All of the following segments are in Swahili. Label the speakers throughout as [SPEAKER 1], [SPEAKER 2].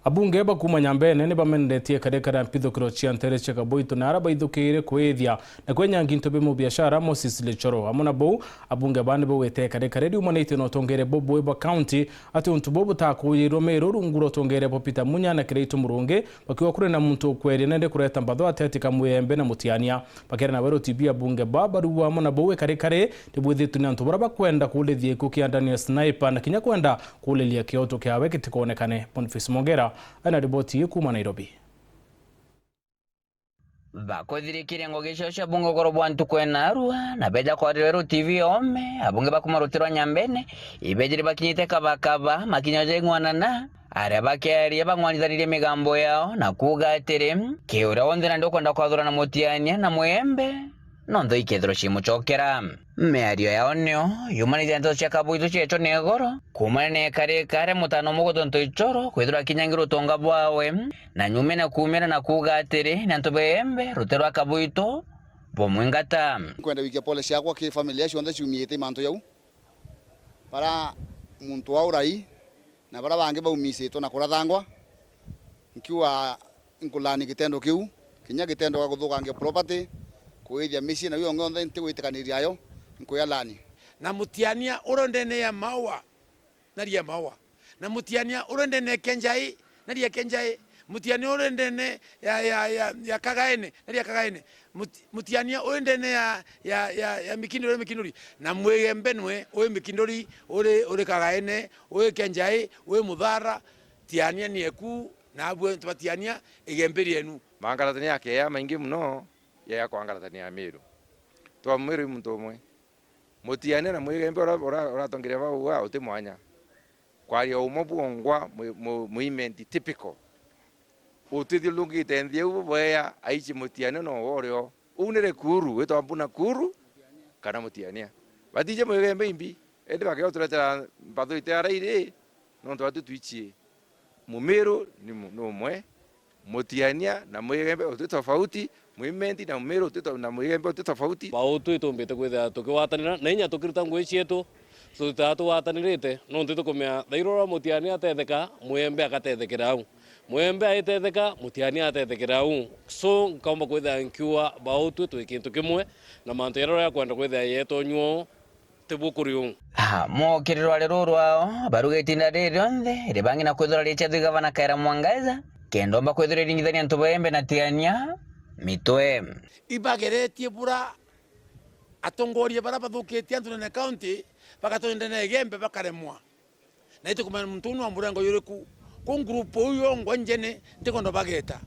[SPEAKER 1] Abunge bakuma Nyambene ni bamendetie kadekara mpithukiro cia ntere cia Kaboito na araba ithukire kwithia na kwenyangi ntobe mu biashara Moses Lechoro amuna bo abunge bane bo wete kadekara riumanite no tongere bobo eba county ati untu bobo takuyirwo mero runguro tongere bo Peter Munya na Kireito Murunge bakiwa kure na muntu kweri nende kureta mbadho atetika Muyembe na Mutiania bakera na wero tibia abunge babaruwa amuna bo kadekare tibwithitu ni antu baraba kwenda kulethie kukia Daniel Sniper na kinya kwenda kulelia kioto kiawe kitikoonekane. Boniface Mogera ana riboti kuma Nairobi.
[SPEAKER 2] Bakothirikire ngogisho bungo korobwa ntukwena arua na beja kwa rero TV ome abunge bakumarutirwa Nyambene ibejire bakinyite kabakaba makinyaje ngwanana are bakeri abangwanithanire migambo yao na kuga atere kiura wonde na ndokwenda kwathura na Mutiania na Muyembe nondo ikethro cimucokera meario yao nio yumanite nto cia Kaboito ciecho negoro kumane kare mutano mugoto nto ichoro kwithura kinyangiro tonga bwawe na nyume na kumera na kuga atere na nto Muyembe ruterwa Kaboito bomwengata
[SPEAKER 3] kwenda wiki pole ciakwa ki familia cionthe ciumiite manto yau para muntu wa urai na bara bange baumisitwo na kurathangwa nkiwa nkulani kitendo kiu kinya kitendo ga guthukangia property kuithia misi na yo ng'onde ntigwitikaniria ayo nkuyalani
[SPEAKER 4] na Mutiania urondene ya mawa na ria mawa na Mutiania urondene Kenjai na ria Kenjai Mutiania urondene ya Kagaene na ria Kagaene Mutiania urondene ya Mikindori na Muyembe nwe oe Mikindori ore Kagaene oe Kenjai oe Muthara Tiania nieku na abwe Mutiania igemberi enu
[SPEAKER 5] mangaratani yake ya maingi muno ya kwangaratania ya Meru twa Meru muntu umwe Mutiania na Muyembe uratongeria baua uti mwanya kwari umo bwongwa movement typical utithilungite nthie uboya aichi Mutiania no worio unire kuru wetwa mbuna kuru kana Mutiania batije Muyembe imbi ende bakyo turetera mbadho itearaire no twatu twichie Mumeru ni umwe Mutiania na Muyembe tofauti movement na Mumeru na Muyembe tofauti
[SPEAKER 6] bautu itumbite kwitha tukiwatanira na inya tukiruta ngui cietu tutatu watanirite no ntitumia thairora Mutiania atetheka Muyembe akatethekera au Muyembe aitetheka Mutiania atethekera au so nkaomba kwitha nkiwa bautu twikintu kimwe na mantu yarora ya kwenda kwitha yeto nyuo tibukuriu
[SPEAKER 2] mo kiriro rero rwao barugetinda rionthe ribangi na kwithura richa thigavana Kaira Mwangaza kendomba kwithura ringithania ntu Muyembe na Tiania mitwe
[SPEAKER 4] ibageretie bura atongorie bara bathukitie antu na county bakatonde na Gembe bakaremwa na ite kumana mtunu wa murango yoreku ku group uyo ngonjene tikondo bageta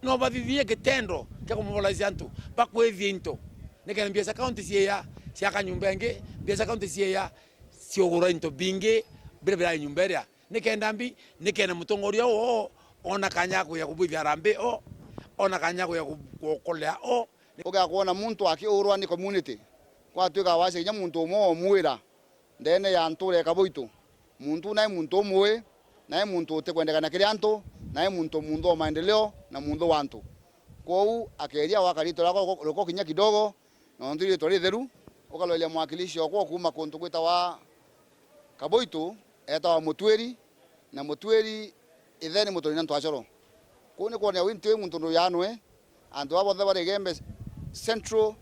[SPEAKER 4] no bathithie kitendo kya kumubolaizia antu bakwethie into nekana biasa county cia kanyumba nge biasa county cia ciogura into bingi bila nyumberia nekenda mbi nekena mutongoria o ona kanyako ya kubithia rambe o ona kanyako ya kukolea o
[SPEAKER 3] uga kuona muntu akiurwa ni community kwa tuka wase nya muntu umwe omwira ndene ya nture Kaboito muntu na muntu umwe na muntu utekwendekana kiri antu na muntu wa maendeleo na muntu wantu kou akeria wakarito lako kinya kidogo na ndiri tori theru ukalolia mwakilishi okwo kuma kuntu kwita wa Kaboito eta Mutweri na Mutweri itheni mutori na ntwachoro kuni kuona wintu muntu ndo yanwe antu abo thebare Gembe Central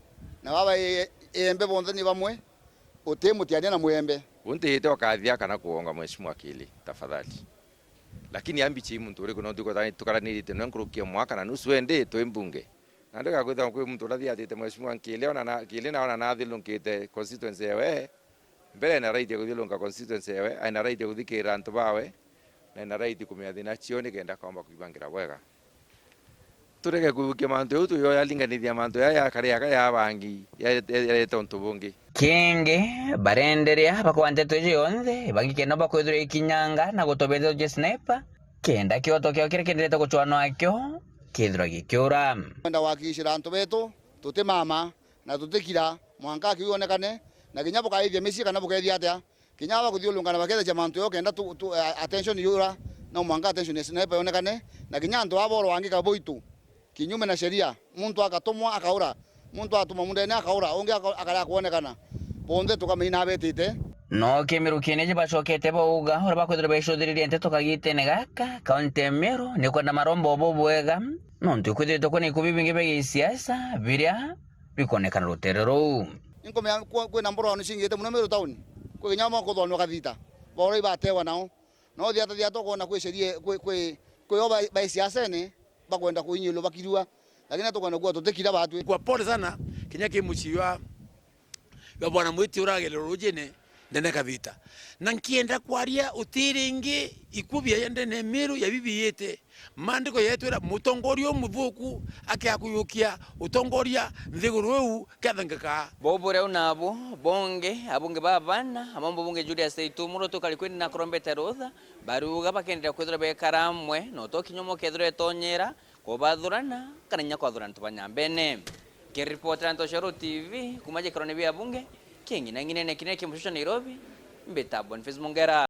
[SPEAKER 3] na baba Embe bonde ni bamwe uti Mutiania na Muyembe
[SPEAKER 5] untihite wakathia kana kuonga mheshimiwa akili tafadhali lakini ambichi muntu uri kuno tukaranirite no nkurukia mwaka na nusu ende to mbunge na ndeka kwitha kwi muntu urathia atite mheshimiwa akili ona na thilungite constituency yewe mbere na right ya kuthilunga constituency yewe aina right ya kuthikira antu bawe na right kumia thina cio ni kenda kaomba kuibangira wega tureke kubukia mantu utu yo yalinganithia mantu ya karia ya bangi ya tonto bungi
[SPEAKER 2] kingi barenderia bakwanteto yonthe bagikenda bakwithura ikinyanga na gutobetho Sniper kenda kioto kio kire kendete guchwana akyo kithura gikiura
[SPEAKER 3] kwenda wakishira antu betu tuti mama na tutikira mwanka kionekane na kinya bukaithia misi kana bukaithia atia kinya bakuthiulungana baketha jamantu yo kenda attention yura na mwanka attention Sniper yonekane na kinya antu aboro wangi Kaboito kinyume na sheria muntu akatumwa akaura muntu atuma mundu ene akaura ungi akara kuonekana bonde tukamina betite
[SPEAKER 2] no kemirukineje bacokete bauga ora bakwithira baicũthĩrĩria nteto kagitene gaka kaunti Meru ni kwenda marombo obo bwega no ntikwithirite kwina ikubi bingi bya siasa biria bikonekana rutere rou
[SPEAKER 3] inkomea kwina mborano cingite muno Meru town kwi nyama kuthonwa kathita bora ibatewa nao no thia tokona kwicirie kwi ba siasa ne bakwenda kuinyilo bakirua lakini tokona kwa tutekira batu
[SPEAKER 4] kwa pole sana kinyake muchiwa ya bwana mwiti uragele rujene ndene kavita na nkienda kwaria utiringi ikubia yende ne Meru ya bibi yete mandiko yetwira mutongorio muthuku akiakuyukia utongoria nthiguru eu kathangaka
[SPEAKER 2] bobore unabo bonge abunge babana amambo bunge Julius Itumuro tukalikwini na krombete rotha baruga bakendera kwithira bekaramwe no tokinyomo kethire tonyera ko bathurana kana nyakwathurana tubanyambene kiripota Ntoshero TV kumaje krone bya bunge kingi na ngine ne kineke mushusha Nairobi mbeta Boniface Mongera.